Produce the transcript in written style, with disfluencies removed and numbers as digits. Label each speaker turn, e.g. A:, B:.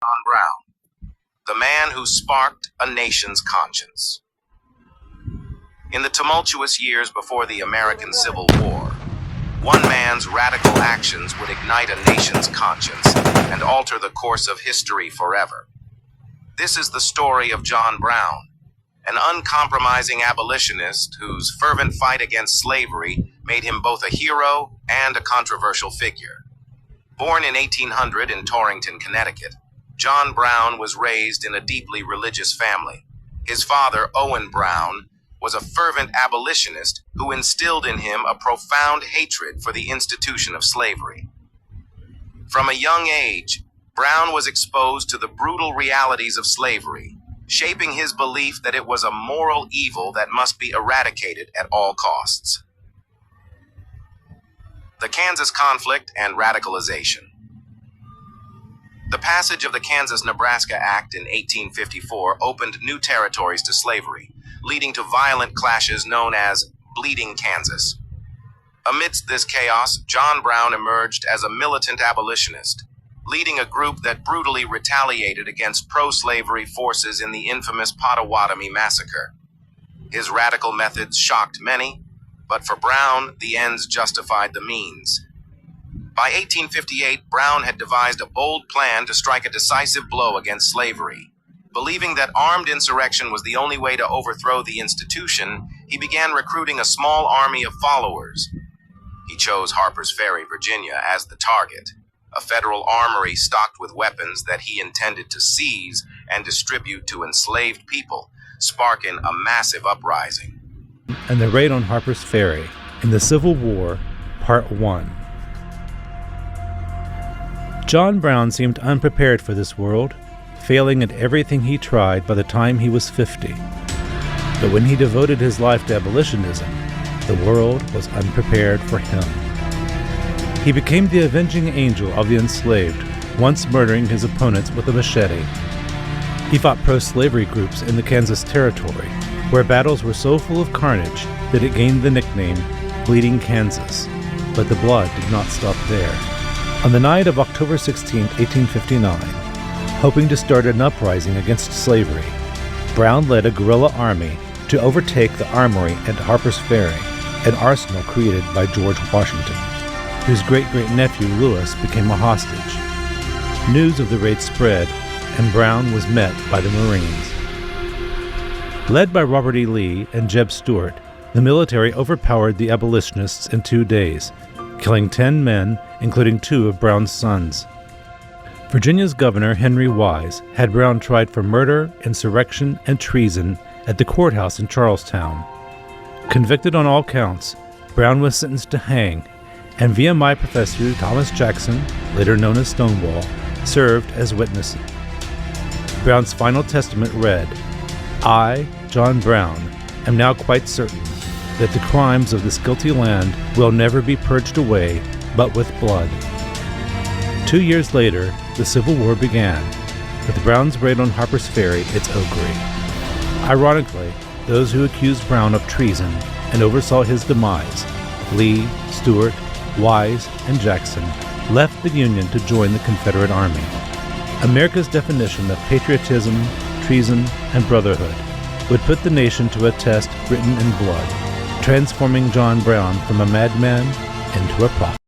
A: John Brown, the man who sparked a nation's conscience. In the tumultuous years before the American Civil War, one man's radical actions would ignite a nation's conscience and alter the course of history forever. This is the story of John Brown, an uncompromising abolitionist whose fervent fight against slavery made him both a hero and a controversial figure. Born in 1800 in Torrington, Connecticut, John Brown was raised in a deeply religious family. His father, Owen Brown, was a fervent abolitionist who instilled in him a profound hatred for the institution of slavery. From a young age, Brown was exposed to the brutal realities of slavery, shaping his belief that it was a moral evil that must be eradicated at all costs. The Kansas conflict and radicalization. The passage of the Kansas-Nebraska Act in 1854 opened new territories to slavery, leading to violent clashes known as Bleeding Kansas. Amidst this chaos, John Brown emerged as a militant abolitionist, leading a group that brutally retaliated against pro-slavery forces in the infamous Pottawatomie Massacre. His radical methods shocked many, but for Brown, the ends justified the means. By 1858, Brown had devised a bold plan to strike a decisive blow against slavery. Believing that armed insurrection was the only way to overthrow the institution, he began recruiting a small army of followers. He chose Harper's Ferry, Virginia, as the target, a federal armory stocked with weapons that he intended to seize and distribute to enslaved people, sparking a massive uprising.
B: And the raid on Harper's Ferry in the Civil War, Part 1. John Brown seemed unprepared for this world, failing at everything he tried by the time he was 50. But when he devoted his life to abolitionism, the world was unprepared for him. He became the avenging angel of the enslaved, once murdering his opponents with a machete. He fought pro-slavery groups in the Kansas Territory, where battles were so full of carnage that it gained the nickname Bleeding Kansas. But the blood did not stop there. On the night of October 16, 1859, hoping to start an uprising against slavery, Brown led a guerrilla army to overtake the armory at Harper's Ferry, an arsenal created by George Washington, whose great-great-nephew Lewis became a hostage. News of the raid spread, and Brown was met by the Marines. Led by Robert E. Lee and Jeb Stuart, the military overpowered the abolitionists in 2 days, killing 10 men, including 2 of Brown's sons. Virginia's Governor Henry Wise had Brown tried for murder, insurrection, and treason at the courthouse in Charlestown. Convicted on all counts, Brown was sentenced to hang, and VMI professor Thomas Jackson, later known as Stonewall, served as witness. Brown's final testament read, "I, John Brown, am now quite certain that the crimes of this guilty land will never be purged away but with blood." 2 years later, the Civil War began, with Brown's raid on Harper's Ferry its augury. Ironically, those who accused Brown of treason and oversaw his demise, Lee, Stuart, Wise, and Jackson, left the Union to join the Confederate Army. America's definition of patriotism, treason, and brotherhood would put the nation to a test written in blood, transforming John Brown from a madman into a prophet.